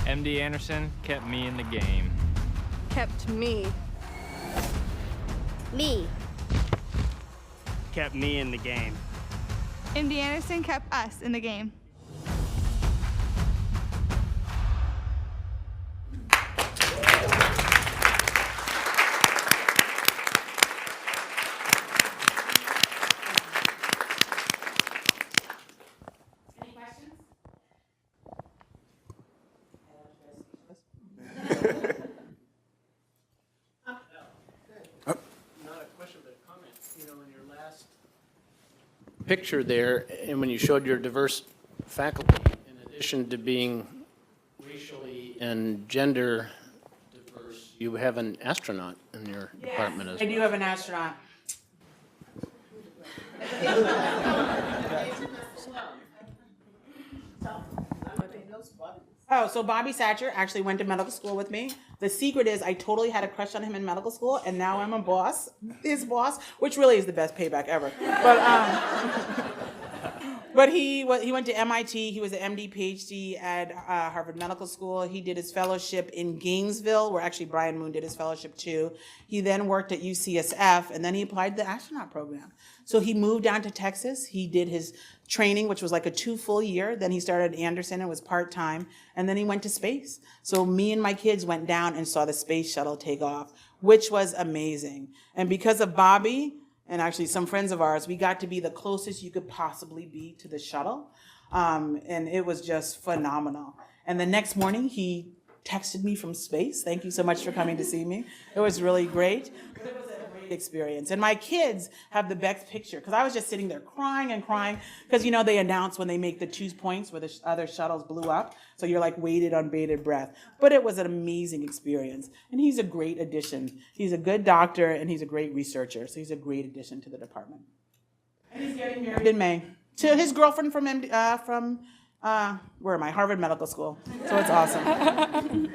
MD Anderson kept me in the game. Kept me. Me. Kept me in the game. MD Anderson kept us in the game. Picture there, and when you showed your diverse faculty, in addition to being racially and gender diverse, you have an astronaut in your department as I well. do have an astronaut. Oh, so Bobby Satcher actually went to medical school with me. The secret is I totally had a crush on him in medical school, and now I'm a boss, his boss, which really is the best payback ever. But he went to MIT. He was an MD, PhD at Harvard Medical School. He did his fellowship in Gainesville, where actually Brian Moon did his fellowship too. He then worked at UCSF, and then he applied to the astronaut program. So he moved down to Texas. He did his training, which was like a 2 full year. Then he started at Anderson. It was part-time. And then he went to space. So me and my kids went down and saw the space shuttle take off, which was amazing. And because of Bobby, and actually some friends of ours, we got to be the closest you could possibly be to the shuttle. And it was just phenomenal. And the next morning, he texted me from space. Thank you so much for coming to see me. It was really great. But it was a great great experience. And my kids have the best picture because I was just sitting there crying and crying because, you know, they announce when they make the 2 points where the other shuttles blew up. So you're like waited on bated breath. But it was an amazing experience. And he's a great addition. He's a good doctor and he's a great researcher. So he's a great addition to the department. And he's getting married in May to his girlfriend from Harvard Medical School. So it's awesome.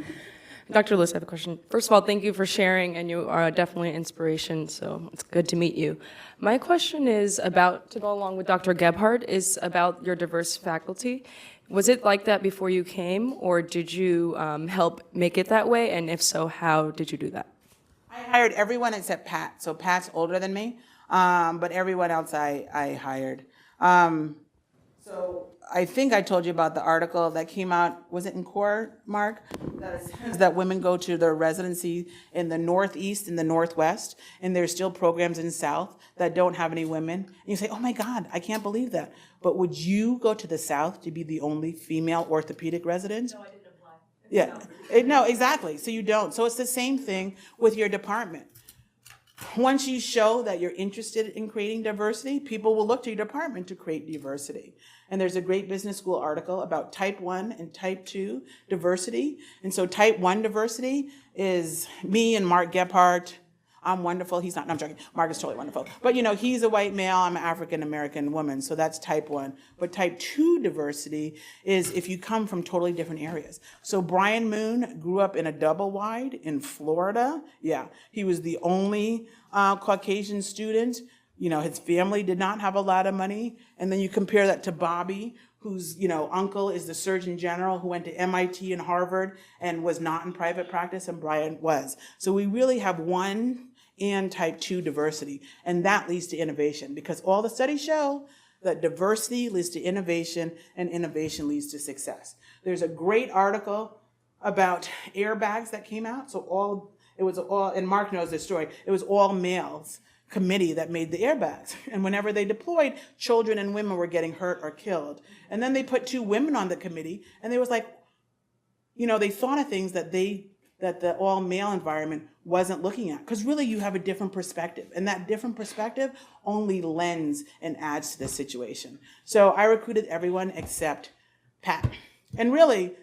Dr. Lewis, I have a question. First of all, thank you for sharing, and you are definitely an inspiration, so it's good to meet you. My question is about, to go along with Dr. Gebhardt, is about your diverse faculty. Was it like that before you came, or did you help make it that way? And if so, how did you do that? I hired everyone except Pat. So Pat's older than me, but everyone else I hired. So I think I told you about the article that came out, was it in Core, Mark? That says that women go to their residency in the Northeast and the Northwest, and there's still programs in South that don't have any women. And you say, oh my God, I can't believe that. But would you go to the South to be the only female orthopedic resident? No, I didn't apply. Yeah, no, exactly. So you don't. So it's the same thing with your department. Once you show that you're interested in creating diversity, people will look to your department to create diversity. And there's a great business school article about type 1 and type 2 diversity. And so type 1 diversity is me and Mark Gebhardt. I'm wonderful. He's not. No, I'm joking. Mark is totally wonderful. But, you know, he's a white male. I'm an African-American woman. So that's type 1. But type 2 diversity is if you come from totally different areas. So Brian Moon grew up in a double wide in Florida. Yeah, he was the only Caucasian student. You know, his family did not have a lot of money. And then you compare that to Bobby, whose, you know, uncle is the Surgeon General who went to MIT and Harvard and was not in private practice, and Brian was. So we really have 1 and type 2 diversity, and that leads to innovation because all the studies show that diversity leads to innovation and innovation leads to success. There's a great article about airbags that came out. So it was all, and Mark knows this story, it was all males committee that made the airbags. And whenever they deployed, children and women were getting hurt or killed. And then they put 2 women on the committee, and they was like, you know, they thought of things that the all-male environment wasn't looking at. Because really you have a different perspective. And that different perspective only lends and adds to the situation. So I recruited everyone except Pat. And really,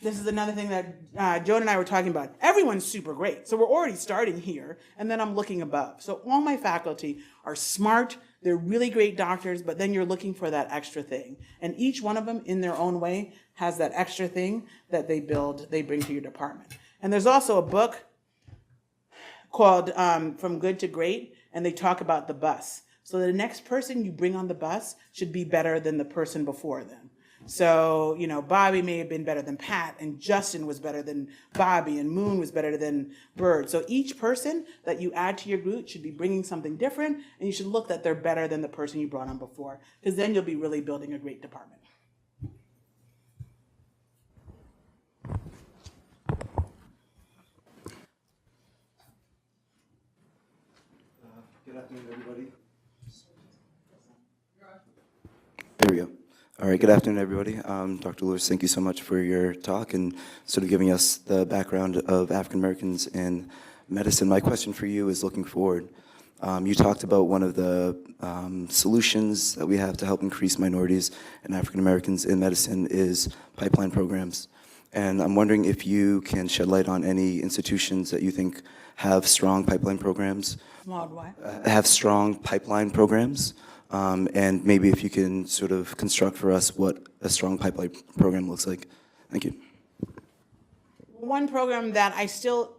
this is another thing that Joan and I were talking about. Everyone's super great. So we're already starting here, and then I'm looking above. So all my faculty are smart. They're really great doctors, but then you're looking for that extra thing. And each one of them, in their own way, has that extra thing that they bring to your department. And there's also a book called From Good to Great, and they talk about the bus. So the next person you bring on the bus should be better than the person before them. So, you know, Bobby may have been better than Pat, and Justin was better than Bobby, and Moon was better than Bird. So each person that you add to your group should be bringing something different, and you should look that they're better than the person you brought on before, because then you'll be really building a great department. Good afternoon, everybody. There we go. All right, good afternoon, everybody. Dr. Lewis, thank you so much for your talk and sort of giving us the background of African Americans in medicine. My question for you is looking forward. You talked about one of the solutions that we have to help increase minorities and African Americans in medicine is pipeline programs. And I'm wondering if you can shed light on any institutions that you think have strong pipeline programs. Have strong pipeline programs. And maybe if you can sort of construct for us what a strong pipeline program looks like. Thank you. One program that I still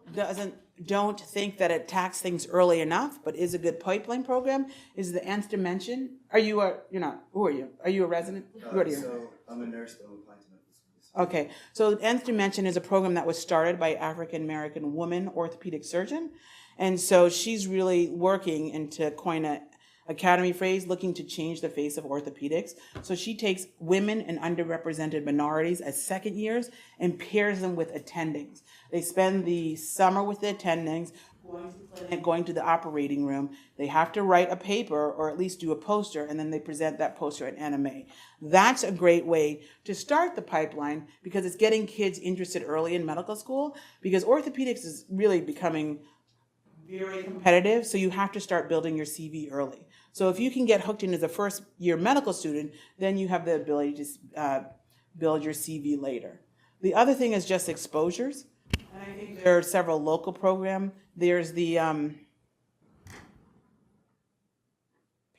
don't think that it attacks things early enough, but is a good pipeline program, is the Nth Dimension. You're not, who are you? Are you a resident? Who are you? So I'm a nurse, but I'm applying to medical schools. Okay, so the Nth Dimension is a program that was started by African-American woman orthopedic surgeon. And so she's really working, and to coin a academy phrase, looking to change the face of orthopedics. So she takes women and underrepresented minorities as second years and pairs them with attendings. They spend the summer with the attendings, going to the clinic, going to the operating room. They have to write a paper or at least do a poster, and then they present that poster at NMA. That's a great way to start the pipeline because it's getting kids interested early in medical school, because orthopedics is really becoming very competitive, so you have to start building your CV early. So if you can get hooked in as a first-year medical student, then you have the ability to build your CV later. The other thing is just exposures. And I think there are several local programs. There's the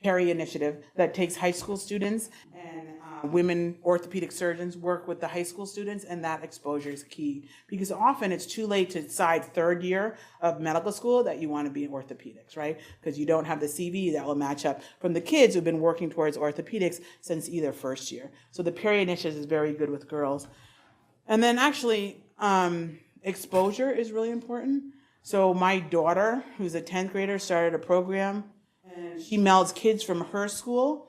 Perry Initiative that takes high school students, and women orthopedic surgeons work with the high school students, and that exposure is key. Because often it's too late to decide third year of medical school that you want to be in orthopedics, right? Because you don't have the CV that will match up from the kids who've been working towards orthopedics since either first year. So the Perry Initiative is very good with girls. And then actually, exposure is really important. So my daughter, who's a 10th grader, started a program, and she melds kids from her school,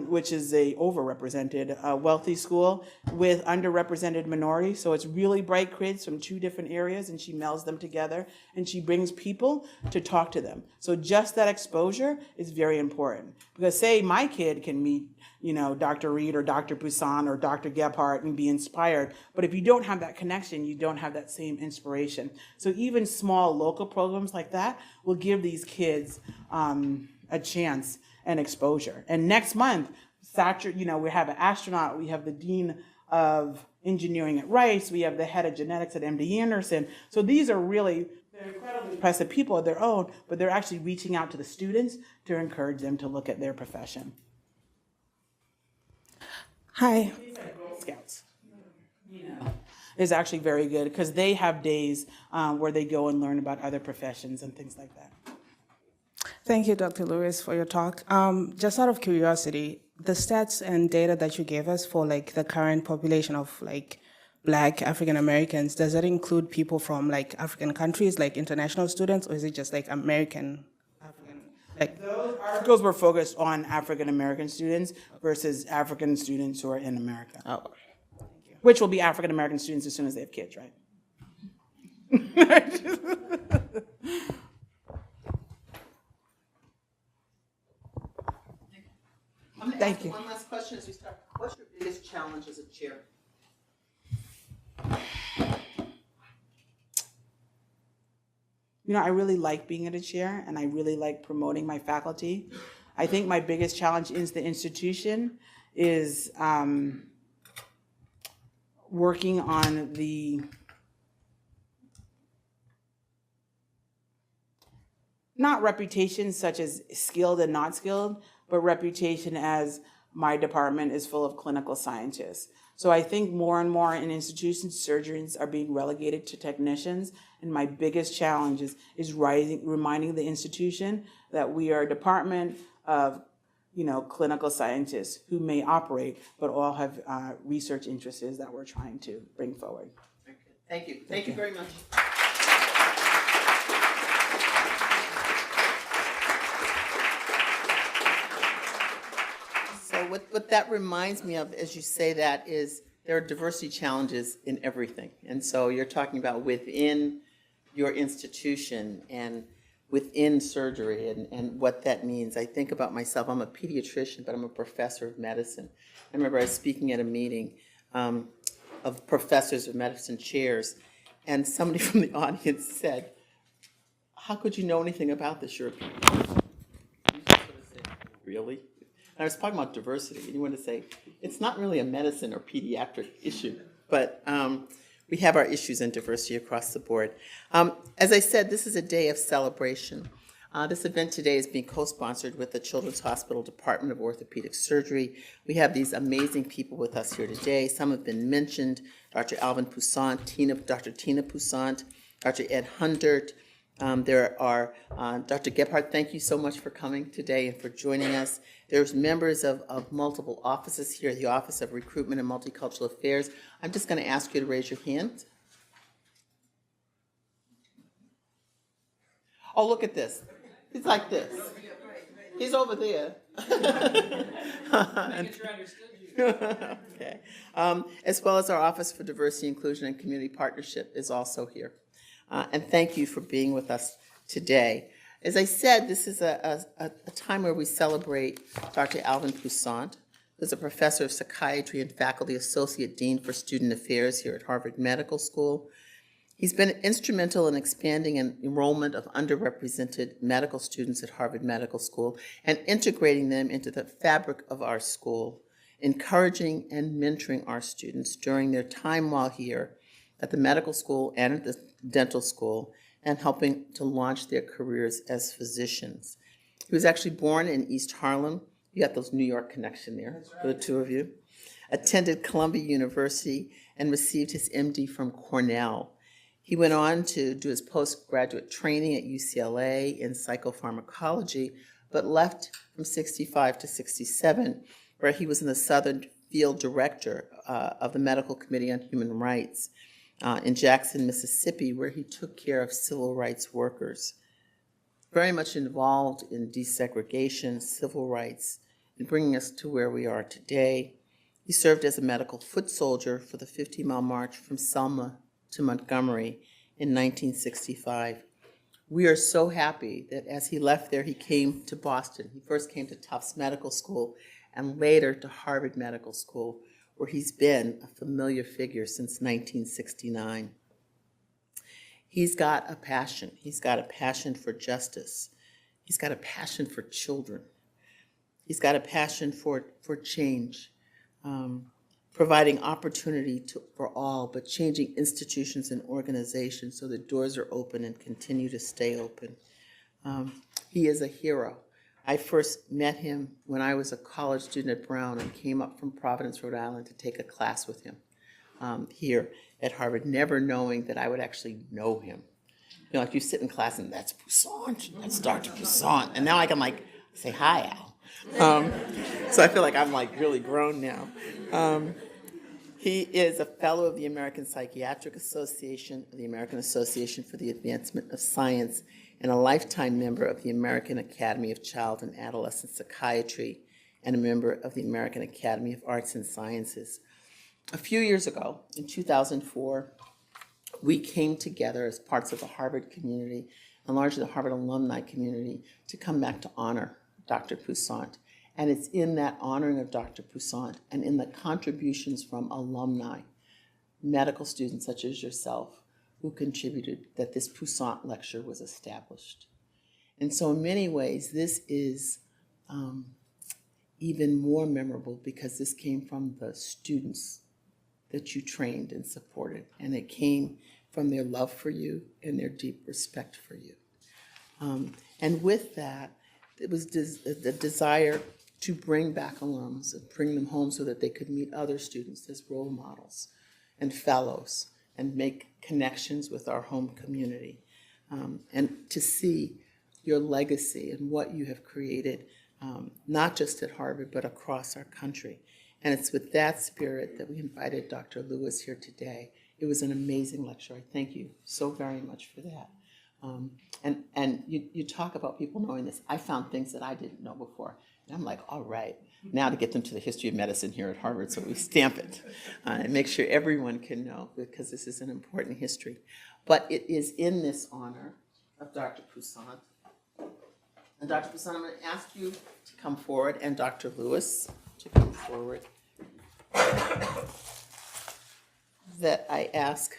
which is a overrepresented wealthy school, with underrepresented minorities. So it's really bright kids from 2 different areas, and she melds them together, and she brings people to talk to them. So just that exposure is very important. Because say my kid can meet, Dr. Reid or Dr. Poussaint or Dr. Gebhardt and be inspired, but if you don't have that connection, you don't have that same inspiration. So even small local programs like that will give these kids a chance and exposure. And next month, Satcher, we have an astronaut, we have the dean of engineering at Reids, we have the head of genetics at MD Anderson. So these are really, they're incredibly impressive people of their own, but they're actually reaching out to the students to encourage them to look at their profession. Hi. These are Girl Scouts. Is actually very good because they have days where they go and learn about other professions and things like that. Thank you, Dr. Lewis, for your talk. Just out of curiosity, the stats and data that you gave us for the current population of Black African Americans, does that include people from African countries, international students, or is it just American? Those articles were focused on African American students versus African students who are in America. Oh. Which will be African American students as soon as they have kids, right? Thank you. One last question as we start. What's your biggest challenge as a chair? I really like being at a chair, and I really like promoting my faculty. I think my biggest challenge in the institution is working on the not reputation such as skilled and not skilled, but reputation as my department is full of clinical scientists. So I think more and more in institutions, surgeons are being relegated to technicians, and my biggest challenge is reminding the institution that we are a department of clinical scientists who may operate, but all have research interests that we're trying to bring forward. Thank you. Thank you very much. So what that reminds me of, as you say that, is there are diversity challenges in everything. And so you're talking about within your institution and within surgery and what that means. I think about myself, I'm a pediatrician, but I'm a professor of medicine. I remember I was speaking at a meeting of professors of medicine chairs, and somebody from the audience said, "How could you know anything about this? You're a pediatrician." You just sort of say, "Really?" And I was talking about diversity, and you want to say, it's not really a medicine or pediatric issue, but we have our issues in diversity across the board. As I said, this is a day of celebration. This event today is being co-sponsored with the Children's Hospital Department of Orthopedic Surgery. We have these amazing people with us here today. Some have been mentioned: Dr. Alvin Poussaint, Dr. Tina Poussaint, Dr. Ed Hundert. There are Dr. Gebhardt, thank you so much for coming today and for joining us. There's members of multiple offices here, the Office of Recruitment and Multicultural Affairs. I'm just going to ask you to raise your hand. Oh, look at this. He's like this. He's over there. Okay. As well as our Office for Diversity, Inclusion, and Community Partnership is also here. And thank you for being with us today. As I said, this is a time where we celebrate Dr. Alvin Poussaint, who's a professor of psychiatry and faculty associate dean for student affairs here at Harvard Medical School. He's been instrumental in expanding an enrollment of underrepresented medical students at Harvard Medical School and integrating them into the fabric of our school, encouraging and mentoring our students during their time while here at the medical school and at the dental school, and helping to launch their careers as physicians. He was actually born in East Harlem. You got those New York connection there for the two of you. Attended Columbia University and received his MD from Cornell. He went on to do his postgraduate training at UCLA in psychopharmacology, but left from 65 to 67, where he was in the Southern Field Director of the Medical Committee on Human Rights in Jackson, Mississippi, where he took care of civil rights workers. Very much involved in desegregation, civil rights, and bringing us to where we are today. He served as a medical foot soldier for the 50-mile march from Selma to Montgomery in 1965. We are so happy that as he left there, he came to Boston. He first came to Tufts Medical School and later to Harvard Medical School, where he's been a familiar figure since 1969. He's got a passion. He's got a passion for justice. He's got a passion for children. He's got a passion for change. Providing opportunity for all, but changing institutions and organizations so that doors are open and continue to stay open. He is a hero. I first met him when I was a college student at Brown and came up from Providence, Rhode Island to take a class with him here at Harvard, never knowing that I would actually know him. You know, like you sit in class and that's Poussaint, that's Dr. Poussaint, and now I can like say, hi, Al. So I feel like I'm like really grown now. He is a fellow of the American Psychiatric Association, the American Association for the Advancement of Science, and a lifetime member of the American Academy of Child and Adolescent Psychiatry, and a member of the American Academy of Arts and Sciences. A few years ago, in 2004, we came together as parts of the Harvard community, and largely the Harvard alumni community, to come back to honor Dr. Poussaint. And it's in that honoring of Dr. Poussaint and in the contributions from alumni, medical students such as yourself, who contributed that this Poussaint lecture was established. And so in many ways, this is even more memorable because this came from the students that you trained and supported, and it came from their love for you and their deep respect for you. And with that, it was the desire to bring back alums and bring them home so that they could meet other students as role models and fellows and make connections with our home community, and to see your legacy and what you have created, not just at Harvard, but across our country. And it's with that spirit that we invited Dr. Lewis here today. It was an amazing lecture. I thank you so very much for that. And you talk about people knowing this. I found things that I didn't know before. And I'm like, all right, now to get them to the history of medicine here at Harvard, so we stamp it and make sure everyone can know, because this is an important history. But it is in this honor of Dr. Poussaint. And Dr. Poussaint, I'm going to ask you to come forward, and Dr. Lewis to come forward. That I ask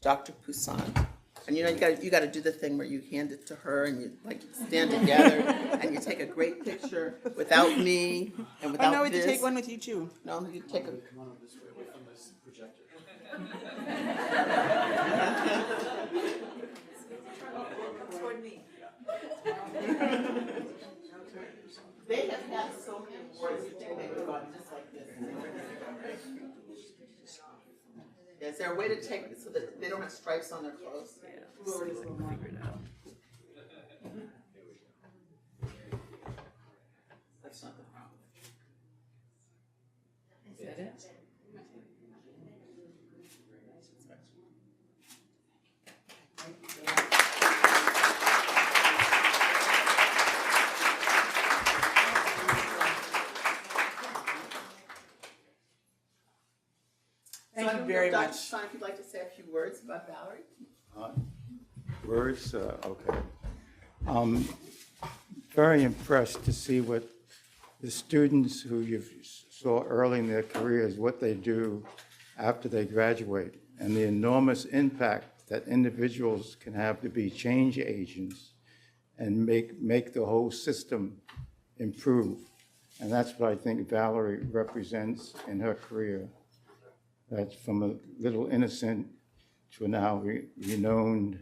Dr. Poussaint. And you know, you got to do the thing where you hand it to her and you like stand together and you take a great picture without me and without no, this. to take one with you too. No, you take a. Come on up this way, away from this projector. Toward me. They have had so many awards today, they've gone just like this. Is there a way to take it so that they don't have stripes on their clothes? Yeah, figure it out. That's not the problem. Is that it? Thank you very much. Sean, if you'd like to say a few words about Valerae. Words? Okay. Very impressed to see what the students who you saw early in their careers, what they do after they graduate and the enormous impact that individuals can have to be change agents and make the whole system improve. And that's what I think Valerae represents in her career. That's from a little innocent to a now renowned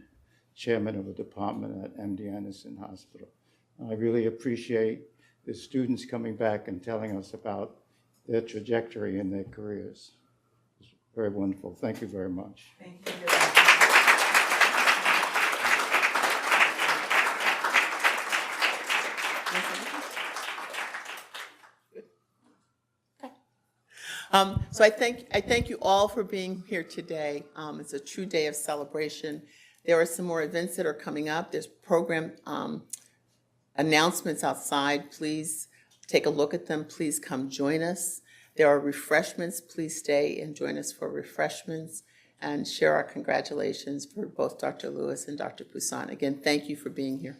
chairman of a department at MD Anderson Hospital. I really appreciate the students coming back and telling us about their trajectory in their careers. It's very wonderful. Thank you very much. Thank you. So I thank you all for being here today. It's a true day of celebration. There are some more events that are coming up. There's program announcements outside. Please take a look at them. Please come join us. There are refreshments. Please stay and join us for refreshments and share our congratulations for both Dr. Lewis and Dr. Poussaint. Again, thank you for being here.